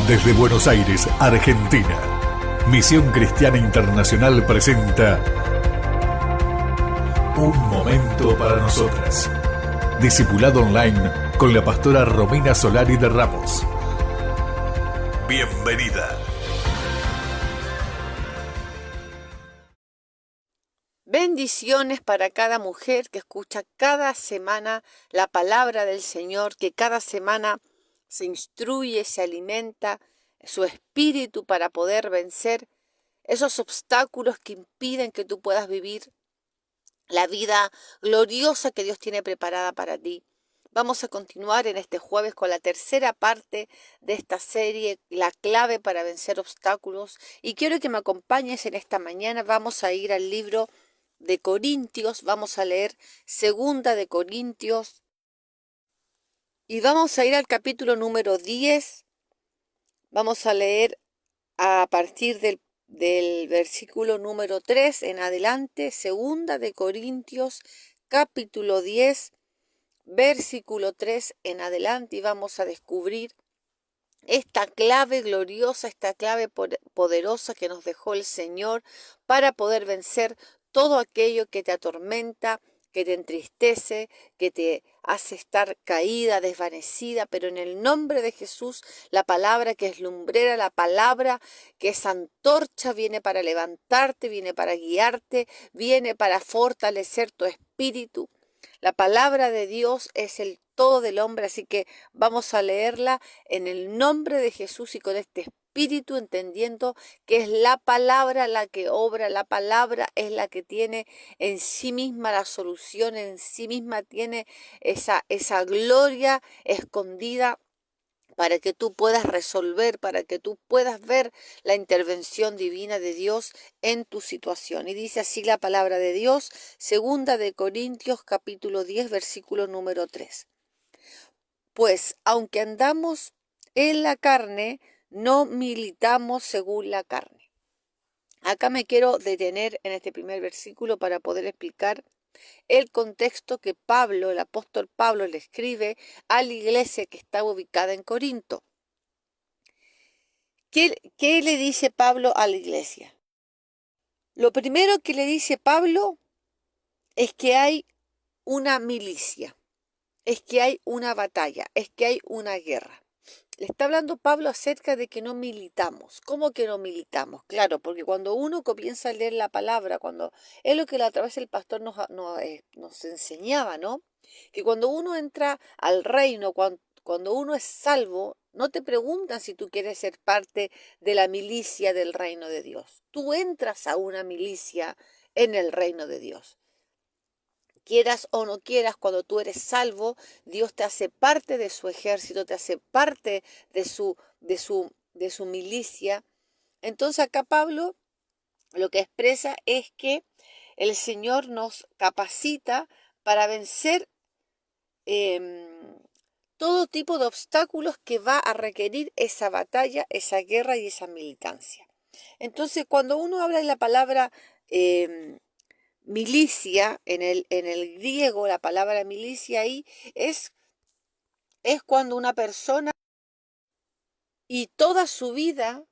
Desde Buenos Aires, Argentina, Misión Cristiana Internacional presenta Un Momento para Nosotras. Discipulado online con la pastora Romina Solari de Ramos. Bienvenida. Bendiciones para cada mujer que escucha cada semana la palabra del Señor, que cada semana se instruye, se alimenta su espíritu para poder vencer esos obstáculos que impiden que tú puedas vivir la vida gloriosa que Dios tiene preparada para ti. Vamos a continuar en este jueves con la tercera parte de esta serie, La clave para vencer obstáculos. Y quiero que me acompañes en esta mañana. Vamos a ir al libro de Corintios, vamos a leer Segunda de Corintios y vamos a ir al capítulo número 10. Vamos a leer a partir del versículo número 3 en adelante. Segunda de Corintios, capítulo 10, versículo 3 en adelante, y vamos a descubrir esta clave gloriosa, esta clave poderosa que nos dejó el Señor para poder vencer todo aquello que te atormenta, que te entristece, que te hace estar caída, desvanecida, pero en el nombre de Jesús, la palabra que es lumbrera, la palabra que es antorcha, viene para levantarte, viene para guiarte, viene para fortalecer tu espíritu. La palabra de Dios es el todo del hombre, así que vamos a leerla en el nombre de Jesús y con este espíritu, entendiendo que es la palabra la que obra, la palabra es la que tiene en sí misma la solución, en sí misma tiene esa gloria escondida para que tú puedas resolver, para que tú puedas ver la intervención divina de Dios en tu situación. Y dice así la palabra de Dios, Segunda de Corintios, capítulo 10, versículo número 3. Pues, aunque andamos en la carne, no militamos según la carne. Acá me quiero detener en este primer versículo para poder explicar el contexto que Pablo, el apóstol Pablo, le escribe a la iglesia que estaba ubicada en Corinto. ¿Qué le dice Pablo a la iglesia? Lo primero que le dice Pablo es que hay una milicia, es que hay una batalla, es que hay una guerra. Le está hablando Pablo acerca de que no militamos. ¿Cómo que no militamos? Claro, porque cuando uno comienza a leer la palabra, cuando es lo que la otra vez el pastor nos enseñaba, ¿no? Que cuando uno entra al reino, cuando uno es salvo, no te preguntan si tú quieres ser parte de la milicia del reino de Dios. Tú entras a una milicia en el reino de Dios. Quieras o no quieras, cuando tú eres salvo, Dios te hace parte de su ejército, te hace parte de su milicia. Entonces acá Pablo lo que expresa es que el Señor nos capacita para vencer todo tipo de obstáculos que va a requerir esa batalla, esa guerra y esa militancia. Entonces cuando uno habla de la palabra milicia, en el griego, la palabra milicia ahí es cuando una persona y toda su vida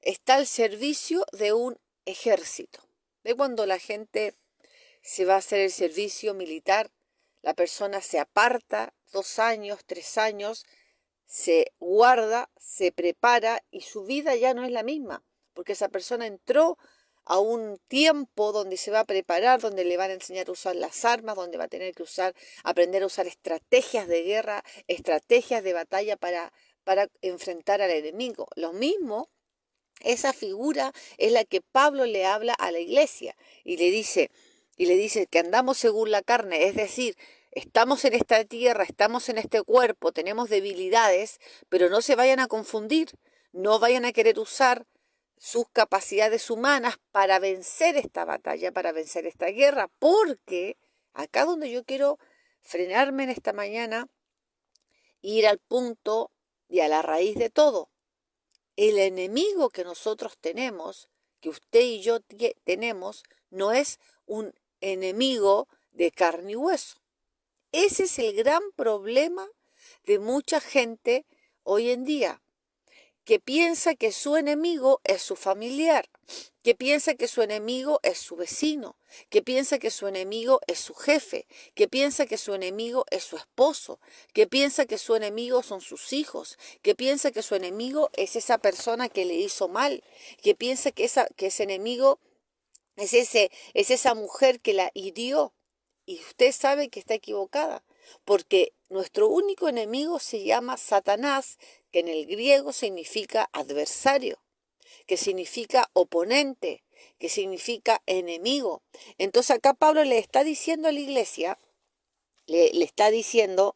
está al servicio de un ejército. ¿Ve? Cuando la gente se va a hacer el servicio militar, la persona se aparta 2 años, 3 años, se guarda, se prepara y su vida ya no es la misma, porque esa persona entró a un tiempo donde se va a preparar, donde le van a enseñar a usar las armas, donde va a tener que aprender a usar estrategias de guerra, estrategias de batalla para enfrentar al enemigo. Lo mismo, esa figura es la que Pablo le habla a la iglesia y le dice que andamos según la carne, es decir, estamos en esta tierra, estamos en este cuerpo, tenemos debilidades, pero no se vayan a confundir, no vayan a querer usar sus capacidades humanas para vencer esta batalla, para vencer esta guerra, porque acá donde yo quiero frenarme en esta mañana, ir al punto y a la raíz de todo. El enemigo que nosotros tenemos, que usted y yo tenemos, no es un enemigo de carne y hueso. Ese es el gran problema de mucha gente hoy en día, que piensa que su enemigo es su familiar, que piensa que su enemigo es su vecino, que piensa que su enemigo es su jefe, que piensa que su enemigo es su esposo, que piensa que su enemigo son sus hijos, que piensa que su enemigo es esa persona que le hizo mal, que piensa que ese enemigo es esa mujer que la hirió. Y usted sabe que está equivocada, porque nuestro único enemigo se llama Satanás, que en el griego significa adversario, que significa oponente, que significa enemigo. Entonces acá Pablo le está diciendo a la iglesia, le está diciendo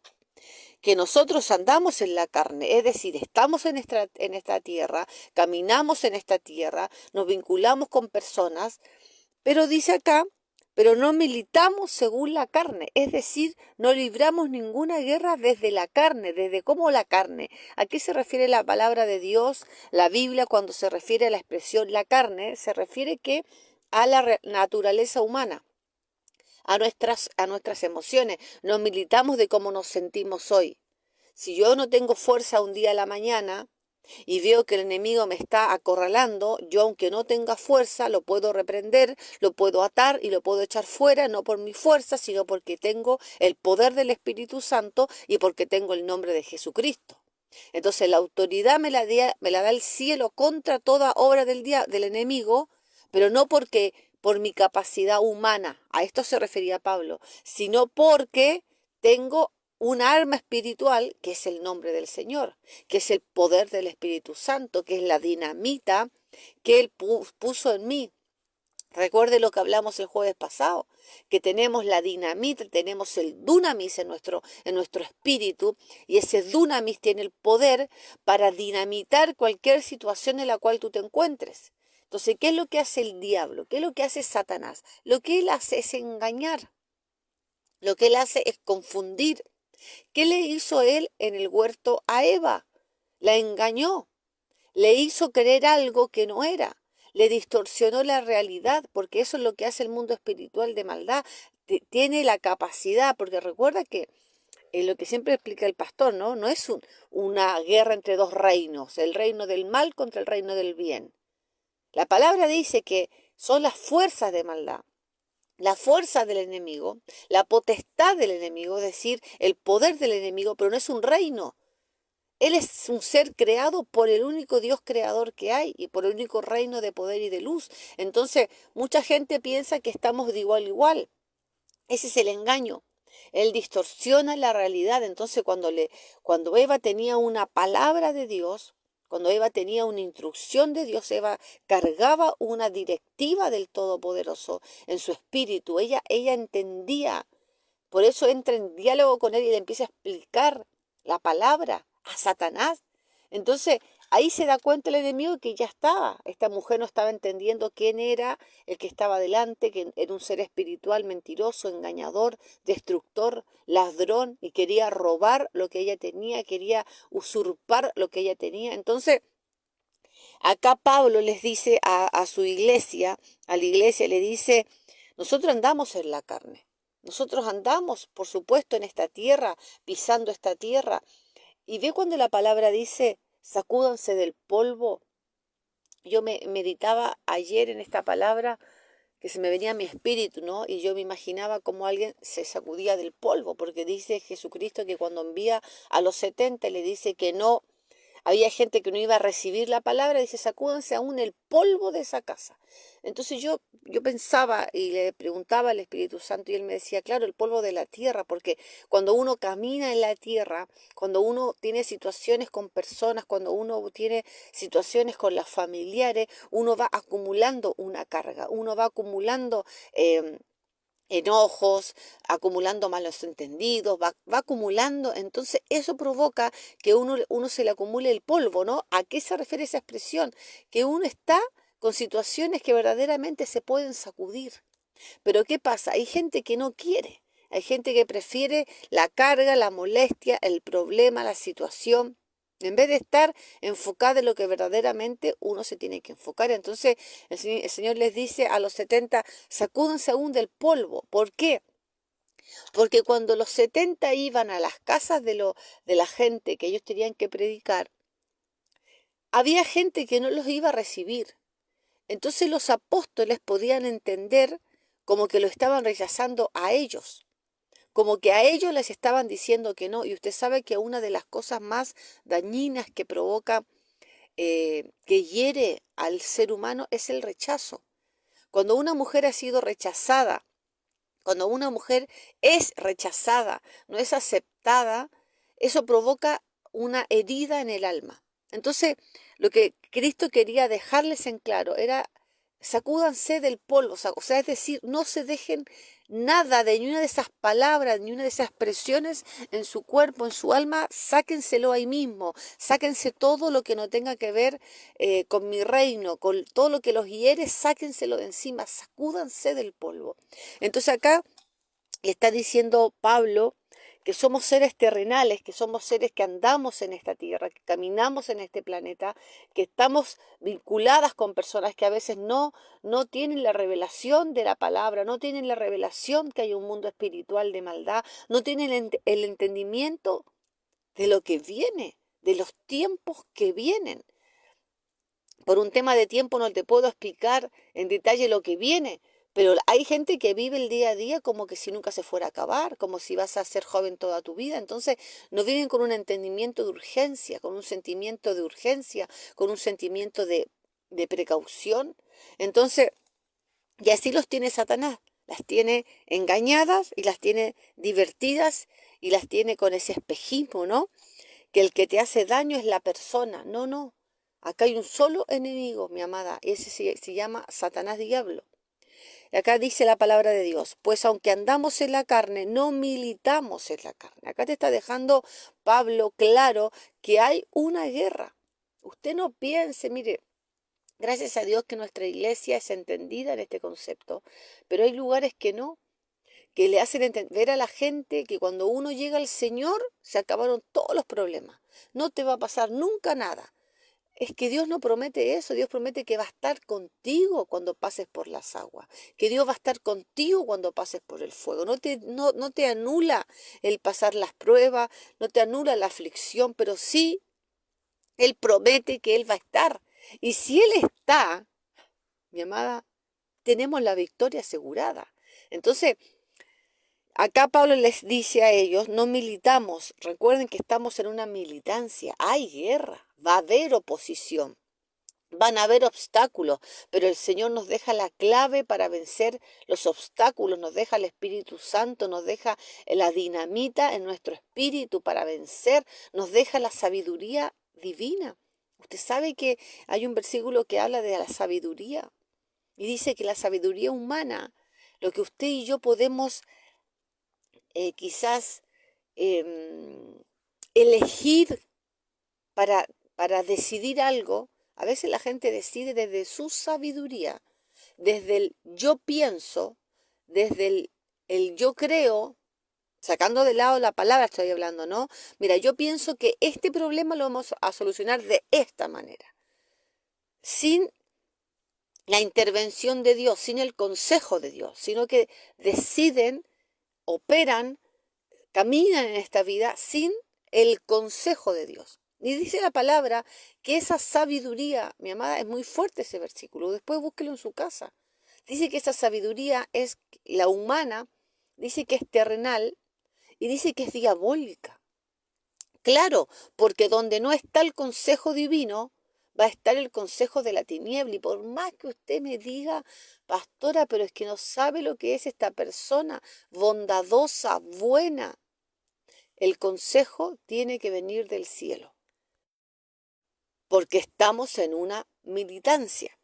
que nosotros andamos en la carne, es decir, estamos en esta tierra, caminamos en esta tierra, nos vinculamos con personas, pero dice acá, pero no militamos según la carne, es decir, no libramos ninguna guerra desde la carne, desde cómo la carne. ¿A qué se refiere la palabra de Dios, la Biblia, cuando se refiere a la expresión la carne? Se refiere que a la naturaleza humana, a nuestras emociones. No militamos de cómo nos sentimos hoy. Si yo no tengo fuerza un día a la mañana, y veo que el enemigo me está acorralando, yo aunque no tenga fuerza, lo puedo reprender, lo puedo atar y lo puedo echar fuera, no por mi fuerza, sino porque tengo el poder del Espíritu Santo y porque tengo el nombre de Jesucristo. Entonces la autoridad me la da el cielo contra toda obra del enemigo, pero no porque por mi capacidad humana, a esto se refería Pablo, sino porque tengo un arma espiritual que es el nombre del Señor, que es el poder del Espíritu Santo, que es la dinamita que Él puso en mí. Recuerde lo que hablamos el jueves pasado, que tenemos la dinamita, tenemos el dunamis en nuestro espíritu, y ese dunamis tiene el poder para dinamitar cualquier situación en la cual tú te encuentres. Entonces, ¿qué es lo que hace el diablo? ¿Qué es lo que hace Satanás? Lo que él hace es engañar, lo que él hace es confundir. ¿Qué le hizo él en el huerto a Eva? La engañó, le hizo creer algo que no era, le distorsionó la realidad, porque eso es lo que hace el mundo espiritual de maldad. Tiene la capacidad, porque recuerda que lo que siempre explica el pastor, ¿no? No es una guerra entre dos reinos, el reino del mal contra el reino del bien. La palabra dice que son las fuerzas de maldad. La fuerza del enemigo, la potestad del enemigo, es decir, el poder del enemigo, pero no es un reino. Él es un ser creado por el único Dios creador que hay y por el único reino de poder y de luz. Entonces, mucha gente piensa que estamos de igual a igual. Ese es el engaño. Él distorsiona la realidad. Entonces, cuando Eva tenía una palabra de Dios, cuando Eva tenía una instrucción de Dios, Eva cargaba una directiva del Todopoderoso en su espíritu. Ella entendía. Por eso entra en diálogo con él y le empieza a explicar la palabra a Satanás. Entonces, ahí se da cuenta el enemigo que ya estaba. Esta mujer no estaba entendiendo quién era el que estaba delante, que era un ser espiritual mentiroso, engañador, destructor, ladrón, y quería robar lo que ella tenía, quería usurpar lo que ella tenía. Entonces, acá Pablo les dice a su iglesia, a la iglesia le dice, nosotros andamos en la carne. Nosotros andamos, por supuesto, en esta tierra, pisando esta tierra. Y ve cuando la palabra dice, sacúdanse del polvo. Yo me meditaba ayer en esta palabra que se me venía a mi espíritu, ¿no? Y yo me imaginaba cómo alguien se sacudía del polvo, porque dice Jesucristo que cuando envía a los 70 le dice que no, había gente que no iba a recibir la palabra, dice, sacúdanse aún el polvo de esa casa. Entonces yo pensaba y le preguntaba al Espíritu Santo y él me decía, claro, el polvo de la tierra, porque cuando uno camina en la tierra, cuando uno tiene situaciones con personas, cuando uno tiene situaciones con las familiares, uno va acumulando una carga, uno va acumulando enojos, acumulando malos entendidos, va acumulando, entonces eso provoca que uno se le acumule el polvo, ¿no? ¿A qué se refiere esa expresión? Que uno está con situaciones que verdaderamente se pueden sacudir. Pero ¿qué pasa? Hay gente que no quiere, hay gente que prefiere la carga, la molestia, el problema, la situación, en vez de estar enfocada en lo que verdaderamente uno se tiene que enfocar. Entonces el Señor les dice a los 70, sacúdense aún del polvo. ¿Por qué? Porque cuando los 70 iban a las casas de la gente que ellos tenían que predicar, había gente que no los iba a recibir. Entonces los apóstoles podían entender como que lo estaban rechazando a ellos, como que a ellos les estaban diciendo que no. Y usted sabe que una de las cosas más dañinas que provoca, que hiere al ser humano es el rechazo. Cuando una mujer ha sido rechazada, cuando una mujer es rechazada, no es aceptada, eso provoca una herida en el alma. Entonces, lo que Cristo quería dejarles en claro era: sacúdanse del polvo, o sea, es decir, no se dejen nada de ni una de esas palabras, ni una de esas expresiones en su cuerpo, en su alma, sáquenselo ahí mismo, sáquense todo lo que no tenga que ver con mi reino, con todo lo que los hiere, sáquenselo de encima, sacúdanse del polvo. Entonces acá le está diciendo Pablo que somos seres terrenales, que somos seres que andamos en esta tierra, que caminamos en este planeta, que estamos vinculadas con personas que a veces no tienen la revelación de la palabra, no tienen la revelación que hay un mundo espiritual de maldad, no tienen el entendimiento de lo que viene, de los tiempos que vienen. Por un tema de tiempo no te puedo explicar en detalle lo que viene, pero hay gente que vive el día a día como que si nunca se fuera a acabar, como si vas a ser joven toda tu vida. Entonces no viven con un entendimiento de urgencia, con un sentimiento de urgencia, con un sentimiento de precaución. Entonces, y así los tiene Satanás. Las tiene engañadas y las tiene divertidas y las tiene con ese espejismo, ¿no? Que el que te hace daño es la persona. No, no. Acá hay un solo enemigo, mi amada. Ese se llama Satanás Diablo. Y acá dice la palabra de Dios: pues aunque andamos en la carne, no militamos en la carne. Acá te está dejando Pablo claro que hay una guerra. Usted no piense, mire, gracias a Dios que nuestra iglesia es entendida en este concepto, pero hay lugares que no, que le hacen ver a la gente que cuando uno llega al Señor se acabaron todos los problemas. No te va a pasar nunca nada. Es que Dios no promete eso. Dios promete que va a estar contigo cuando pases por las aguas, que Dios va a estar contigo cuando pases por el fuego. No te anula el pasar las pruebas, no te anula la aflicción, pero sí Él promete que Él va a estar. Y si Él está, mi amada, tenemos la victoria asegurada. Entonces, acá Pablo les dice a ellos: no militamos. Recuerden que estamos en una militancia. Hay guerra, va a haber oposición, van a haber obstáculos, pero el Señor nos deja la clave para vencer los obstáculos, nos deja el Espíritu Santo, nos deja la dinamita en nuestro espíritu para vencer, nos deja la sabiduría divina. Usted sabe que hay un versículo que habla de la sabiduría y dice que la sabiduría humana, lo que usted y yo podemos quizás elegir para decidir algo, a veces la gente decide desde su sabiduría, desde el yo pienso, desde el yo creo, sacando de lado la palabra estoy hablando, ¿no? Mira, yo pienso que este problema lo vamos a solucionar de esta manera, sin la intervención de Dios, sin el consejo de Dios, sino que deciden, operan, caminan en esta vida sin el consejo de Dios. Y dice la palabra que esa sabiduría, mi amada, es muy fuerte ese versículo. Después búsquelo en su casa. Dice que esa sabiduría es la humana, dice que es terrenal y dice que es diabólica. Claro, porque donde no está el consejo divino, va a estar el consejo de la tiniebla. Y por más que usted me diga: pastora, pero es que no sabe lo que es esta persona bondadosa, buena, el consejo tiene que venir del cielo, porque estamos en una militancia.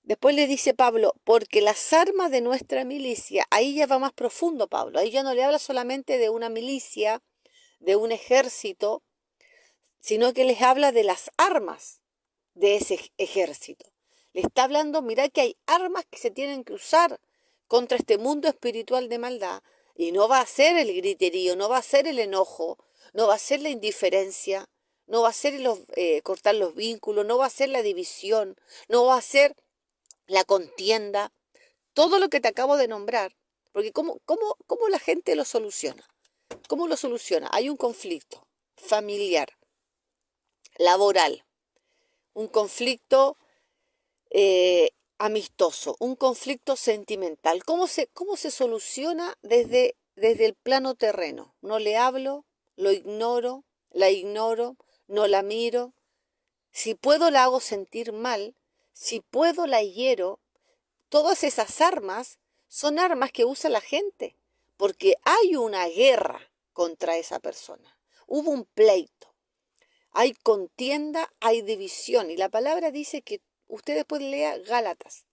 Después le dice Pablo: porque las armas de nuestra milicia, ahí ya va más profundo Pablo, ahí ya no le habla solamente de una milicia, de un ejército, sino que les habla de las armas de ese ejército. Le está hablando: mira que hay armas que se tienen que usar contra este mundo espiritual de maldad, y no va a ser el griterío, no va a ser el enojo, no va a ser la indiferencia, no va a ser cortar los vínculos, no va a ser la división, no va a ser la contienda, todo lo que te acabo de nombrar. Porque ¿cómo la gente lo soluciona? ¿Cómo lo soluciona? Hay un conflicto familiar, laboral, un conflicto amistoso, un conflicto sentimental. Cómo se soluciona desde el plano terreno? No le hablo, lo ignoro, la ignoro, no la miro. Si puedo la hago sentir mal, si puedo la hiero. Todas esas armas son armas que usa la gente, porque hay una guerra contra esa persona. Hubo un pleito, hay contienda, hay división. Y la palabra dice que usted después lea Gálatas.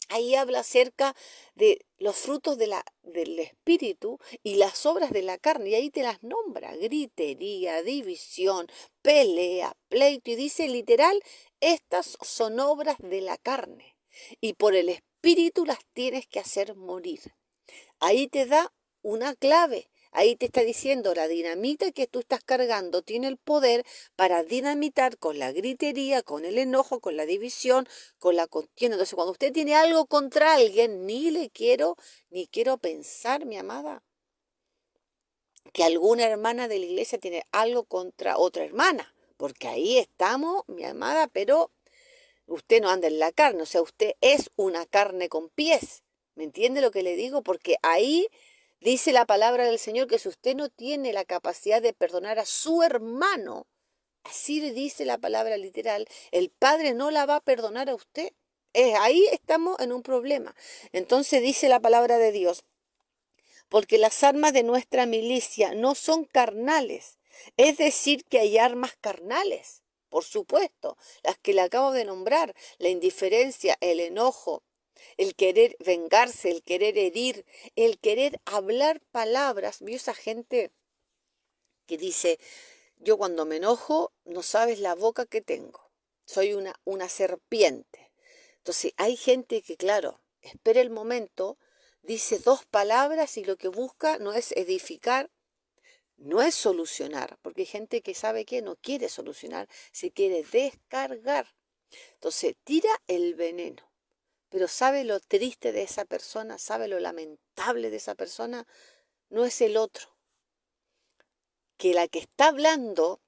Ahí habla acerca de los frutos del espíritu y las obras de la carne. Y ahí te las nombra: gritería, división, pelea, pleito. Y dice literal, estas son obras de la carne. Y por el espíritu las tienes que hacer morir. Ahí te da una clave. Ahí te está diciendo, la dinamita que tú estás cargando tiene el poder para dinamitar con la gritería, con el enojo, con la división, con la contienda. Entonces, cuando usted tiene algo contra alguien, ni quiero pensar, mi amada, que alguna hermana de la iglesia tiene algo contra otra hermana. Porque ahí estamos, mi amada, pero usted no anda en la carne, o sea, usted es una carne con pies. ¿Me entiende lo que le digo? Porque ahí dice la palabra del Señor que si usted no tiene la capacidad de perdonar a su hermano, así le dice la palabra literal, el Padre no la va a perdonar a usted. Ahí estamos en un problema. Entonces dice la palabra de Dios, porque las armas de nuestra milicia no son carnales, es decir, que hay armas carnales. Por supuesto, las que le acabo de nombrar: la indiferencia, el enojo, el querer vengarse, el querer herir, el querer hablar palabras. ¿Vio esa gente que dice, yo cuando me enojo no sabes la boca que tengo? Soy una serpiente. Entonces hay gente que, claro, espera el momento, dice dos palabras y lo que busca no es edificar, no es solucionar, porque hay gente que sabe que no quiere solucionar, se quiere descargar. Entonces tira el veneno. Pero ¿sabe lo triste de esa persona? ¿Sabe lo lamentable de esa persona? No es el otro. Que la que está hablando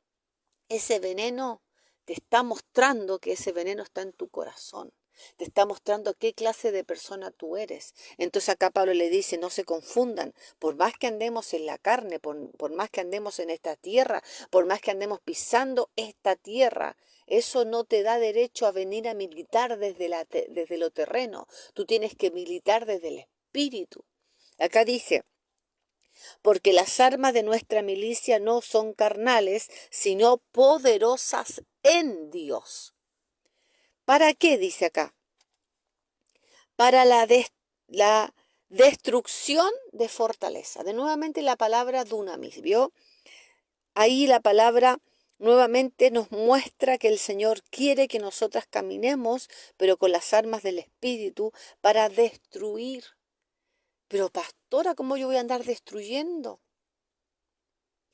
ese veneno te está mostrando que ese veneno está en tu corazón. Te está mostrando qué clase de persona tú eres. Entonces acá Pablo le dice, no se confundan, por más que andemos en la carne, por más que andemos en esta tierra, por más que andemos pisando esta tierra, eso no te da derecho a venir a militar desde lo terreno. Tú tienes que militar desde el espíritu. Acá dice, porque las armas de nuestra milicia no son carnales, sino poderosas en Dios. ¿Para qué? Dice acá. Para la destrucción de fortaleza. De nuevamente la palabra dunamis, ¿vio? Ahí la palabra nuevamente nos muestra que el Señor quiere que nosotras caminemos, pero con las armas del Espíritu, para destruir. Pero pastora, ¿cómo yo voy a andar destruyendo?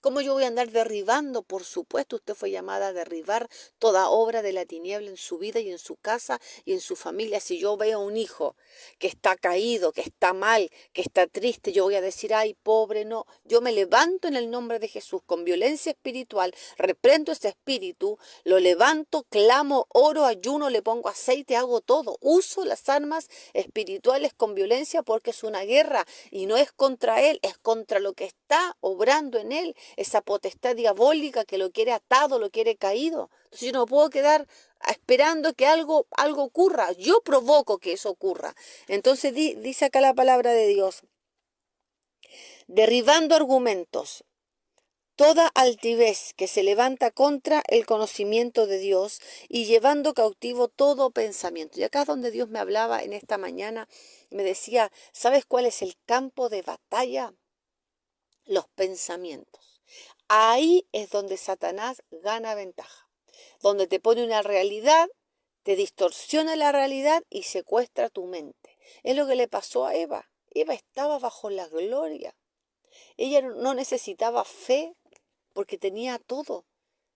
¿Cómo yo voy a andar derribando? Por supuesto, usted fue llamada a derribar toda obra de la tiniebla en su vida y en su casa y en su familia. Si yo veo a un hijo que está caído, que está mal, que está triste, yo voy a decir, ay, pobre, no. Yo me levanto en el nombre de Jesús con violencia espiritual, reprendo ese espíritu, lo levanto, clamo, oro, ayuno, le pongo aceite, hago todo. Uso las armas espirituales con violencia porque es una guerra y no es contra él, es contra lo que está obrando en él. Esa potestad diabólica que lo quiere atado, lo quiere caído. Entonces yo no puedo quedar esperando que algo ocurra. Yo provoco que eso ocurra. Entonces dice acá la palabra de Dios, derribando argumentos, toda altivez que se levanta contra el conocimiento de Dios y llevando cautivo todo pensamiento. Y acá es donde Dios me hablaba en esta mañana, me decía, ¿sabes cuál es el campo de batalla? Los pensamientos. Ahí es donde Satanás gana ventaja, donde te pone una realidad, te distorsiona la realidad y secuestra tu mente. Es lo que le pasó a Eva. Eva estaba bajo la gloria. Ella no necesitaba fe porque tenía todo.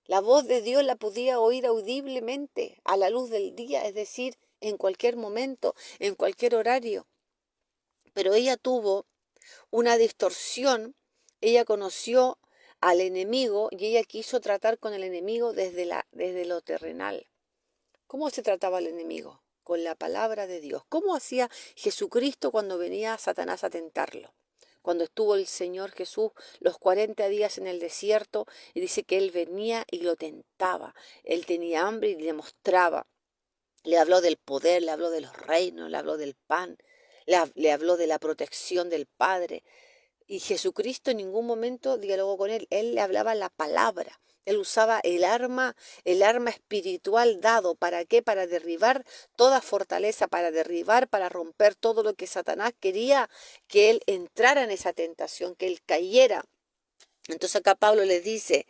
La voz de Dios la podía oír audiblemente a la luz del día, es decir, en cualquier momento, en cualquier horario. Pero ella tuvo una distorsión, ella conoció al enemigo y ella quiso tratar con el enemigo desde lo terrenal. ¿Cómo se trataba el enemigo? Con la palabra de Dios. ¿Cómo hacía Jesucristo cuando venía Satanás a tentarlo? Cuando estuvo el Señor Jesús los 40 días en el desierto, y dice que Él venía y lo tentaba. Él tenía hambre y le mostraba. Le habló del poder, le habló de los reinos, le habló del pan, le habló de la protección del Padre. Y Jesucristo en ningún momento dialogó con él le hablaba la palabra. Él usaba el arma espiritual dado. ¿Para qué? Para derribar toda fortaleza, para romper todo lo que Satanás quería que él entrara en esa tentación, que él cayera. Entonces acá Pablo les dice,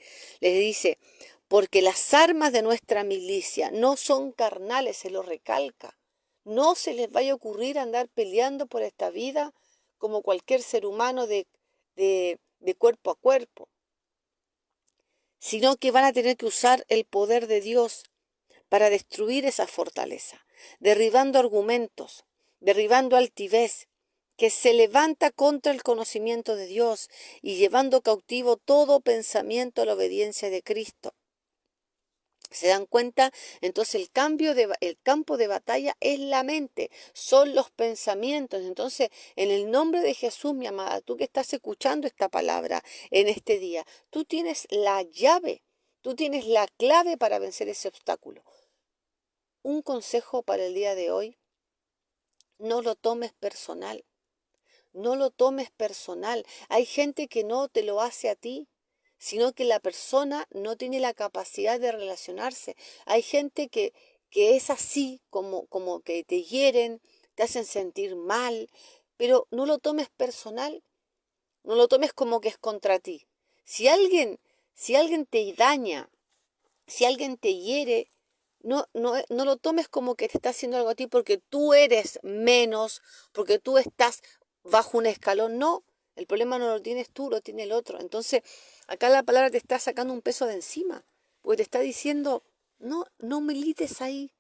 porque las armas de nuestra milicia no son carnales, se lo recalca. No se les vaya a ocurrir andar peleando por esta vida como cualquier ser humano de cuerpo a cuerpo, sino que van a tener que usar el poder de Dios para destruir esa fortaleza, derribando argumentos, derribando altivez, que se levanta contra el conocimiento de Dios y llevando cautivo todo pensamiento a la obediencia de Cristo. ¿Se dan cuenta? Entonces el campo de batalla es la mente, son los pensamientos. Entonces, en el nombre de Jesús, mi amada, tú que estás escuchando esta palabra en este día, tú tienes la llave, tú tienes la clave para vencer ese obstáculo. Un consejo para el día de hoy: no lo tomes personal, no lo tomes personal. Hay gente que no te lo hace a ti, sino que la persona no tiene la capacidad de relacionarse. Hay gente que es así, como que te hieren, te hacen sentir mal, pero no lo tomes personal, no lo tomes como que es contra ti. Si alguien te daña, si alguien te hiere, no lo tomes como que te está haciendo algo a ti porque tú eres menos, porque tú estás bajo un escalón. No, el problema no lo tienes tú, lo tiene el otro. Entonces, acá la palabra te está sacando un peso de encima, porque te está diciendo, no milites ahí,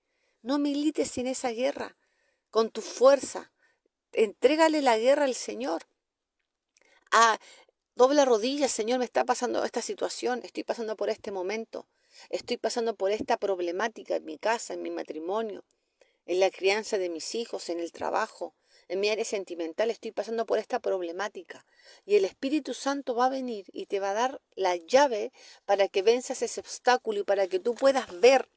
no milites en esa guerra, con tu fuerza. Entrégale la guerra al Señor. Dobla rodillas: Señor, me está pasando esta situación, estoy pasando por este momento, estoy pasando por esta problemática en mi casa, en mi matrimonio, en la crianza de mis hijos, en el trabajo, en mi área sentimental, estoy pasando por esta problemática. Y el Espíritu Santo va a venir y te va a dar la llave para que venzas ese obstáculo y para que tú puedas ver,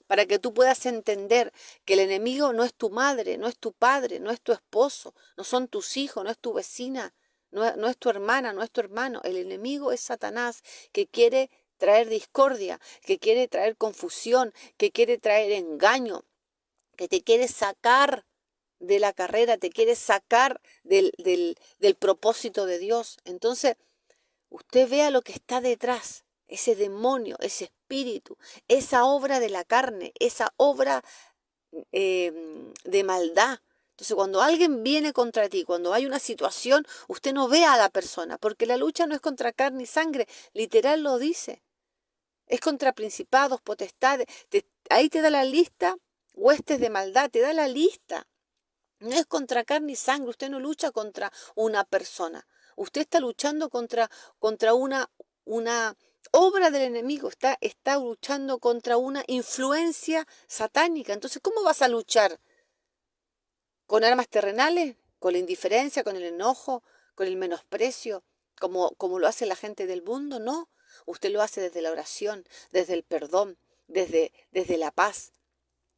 para que tú puedas entender que el enemigo no es tu madre, no es tu padre, no es tu esposo, no son tus hijos, no es tu vecina, no es tu hermana, no es tu hermano. El enemigo es Satanás, que quiere traer discordia, que quiere traer confusión, que quiere traer engaño, que te quiere sacar de la carrera, te quiere sacar del propósito de Dios. Entonces, usted vea lo que está detrás, ese demonio, ese espíritu, esa obra de la carne, esa obra de maldad. Entonces, cuando alguien viene contra ti, cuando hay una situación, usted no ve a la persona, porque la lucha no es contra carne y sangre, literal lo dice. Es contra principados, potestades. Ahí te da la lista, huestes de maldad, te da la lista. No es contra carne y sangre, usted no lucha contra una persona. Usted está luchando contra una obra del enemigo, está luchando contra una influencia satánica. Entonces, ¿cómo vas a luchar? ¿Con armas terrenales? ¿Con la indiferencia, con el enojo, con el menosprecio, como lo hace la gente del mundo? No, usted lo hace desde la oración, desde el perdón, desde la paz.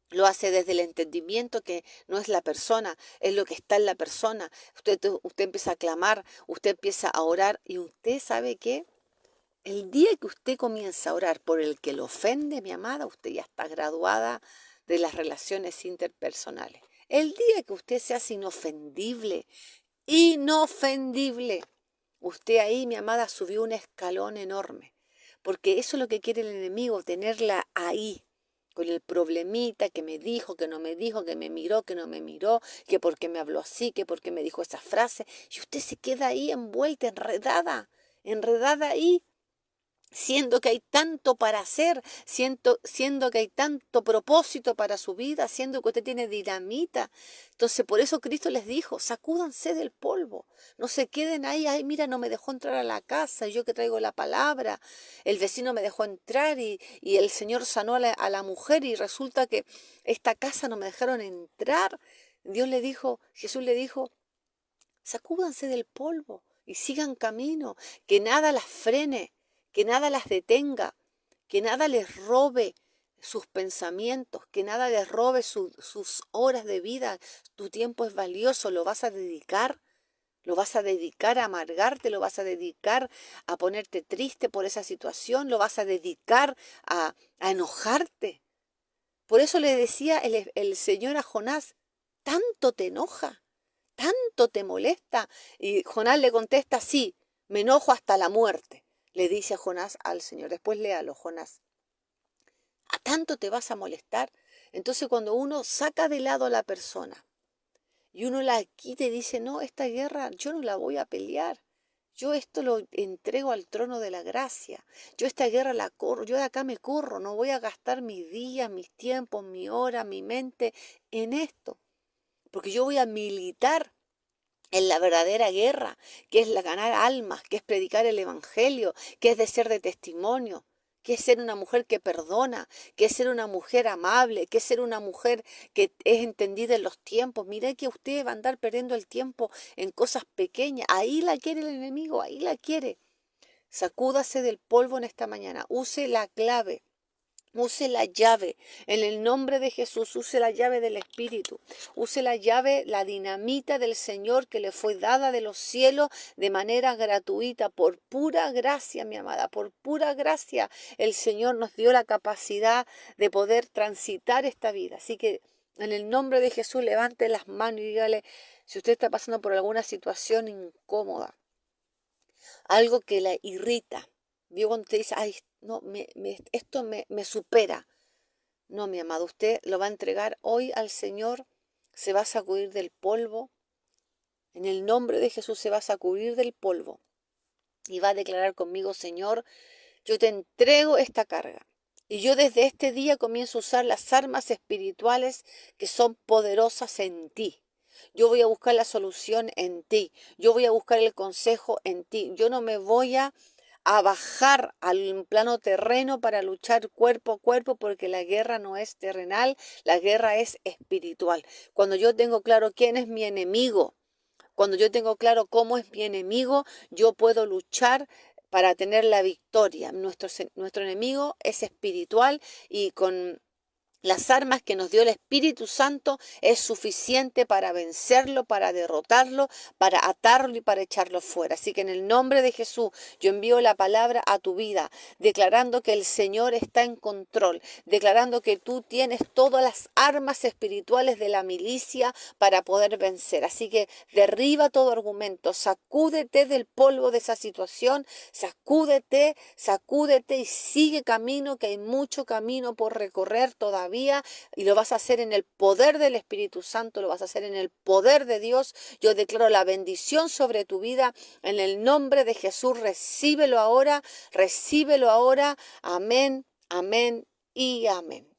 Lo hace desde el entendimiento que no es la persona, es lo que está en la persona. Usted empieza a clamar, usted empieza a orar, y usted sabe que el día que usted comienza a orar por el que lo ofende, mi amada, usted ya está graduada de las relaciones interpersonales. El día que usted se hace inofendible, usted ahí, mi amada, subió un escalón enorme. Porque eso es lo que quiere el enemigo, tenerla ahí, con el problemita, que me dijo, que no me dijo, que me miró, que no me miró, que porque me habló así, que porque me dijo esa frase. Y usted se queda ahí envuelta, enredada ahí. siendo que hay tanto para hacer, siendo que hay tanto propósito para su vida, siendo que usted tiene dinamita. Entonces, por eso Cristo les dijo, sacúdanse del polvo, no se queden ahí, ay, mira, no me dejó entrar a la casa, yo que traigo la palabra, el vecino me dejó entrar y el Señor sanó a la mujer y resulta que esta casa no me dejaron entrar. Jesús le dijo, sacúdanse del polvo y sigan camino, que nada las frene, que nada las detenga, que nada les robe sus pensamientos, que nada les robe sus horas de vida. Tu tiempo es valioso, lo vas a dedicar a amargarte, lo vas a dedicar a ponerte triste por esa situación, lo vas a dedicar a enojarte. Por eso le decía el Señor a Jonás, tanto te enoja, tanto te molesta. Y Jonás le contesta, sí, me enojo hasta la muerte. Le dice a Jonás al Señor. Después léalo, Jonás. ¿A tanto te vas a molestar? Entonces cuando uno saca de lado a la persona y uno la quita y dice, no, esta guerra yo no la voy a pelear. Yo esto lo entrego al trono de la gracia. Yo esta guerra la corro, yo de acá me corro, no voy a gastar mis días, mis tiempos, mi hora, mi mente en esto. Porque yo voy a militar en la verdadera guerra, que es la ganar almas, que es predicar el evangelio, que es de ser de testimonio, que es ser una mujer que perdona, que es ser una mujer amable, que es ser una mujer que es entendida en los tiempos. Mira que usted va a andar perdiendo el tiempo en cosas pequeñas. Ahí la quiere el enemigo, ahí la quiere. Sacúdase del polvo en esta mañana, use la clave. Use la llave, en el nombre de Jesús, use la llave del Espíritu, use la llave, la dinamita del Señor que le fue dada de los cielos de manera gratuita, por pura gracia, mi amada, por pura gracia. El Señor nos dio la capacidad de poder transitar esta vida. Así que en el nombre de Jesús, levante las manos y dígale, si usted está pasando por alguna situación incómoda, algo que la irrita, digo cuando te dice, ay, no, esto me supera. No, mi amado, usted lo va a entregar hoy al Señor, se va a sacudir del polvo, en el nombre de Jesús se va a sacudir del polvo y va a declarar conmigo, Señor, yo te entrego esta carga. Y yo desde este día comienzo a usar las armas espirituales que son poderosas en ti. Yo voy a buscar la solución en ti. Yo voy a buscar el consejo en ti. Yo no me voy a bajar al plano terreno para luchar cuerpo a cuerpo, porque la guerra no es terrenal, la guerra es espiritual. Cuando yo tengo claro quién es mi enemigo, cuando yo tengo claro cómo es mi enemigo, yo puedo luchar para tener la victoria. Nuestro enemigo es espiritual y con las armas que nos dio el Espíritu Santo es suficiente para vencerlo, para derrotarlo, para atarlo y para echarlo fuera. Así que en el nombre de Jesús yo envío la palabra a tu vida, declarando que el Señor está en control, declarando que tú tienes todas las armas espirituales de la milicia para poder vencer. Así que derriba todo argumento, sacúdete del polvo de esa situación, sacúdete y sigue camino, que hay mucho camino por recorrer todavía. Y lo vas a hacer en el poder del Espíritu Santo, lo vas a hacer en el poder de Dios. Yo declaro la bendición sobre tu vida en el nombre de Jesús. Recíbelo ahora. Amén, amén y amén.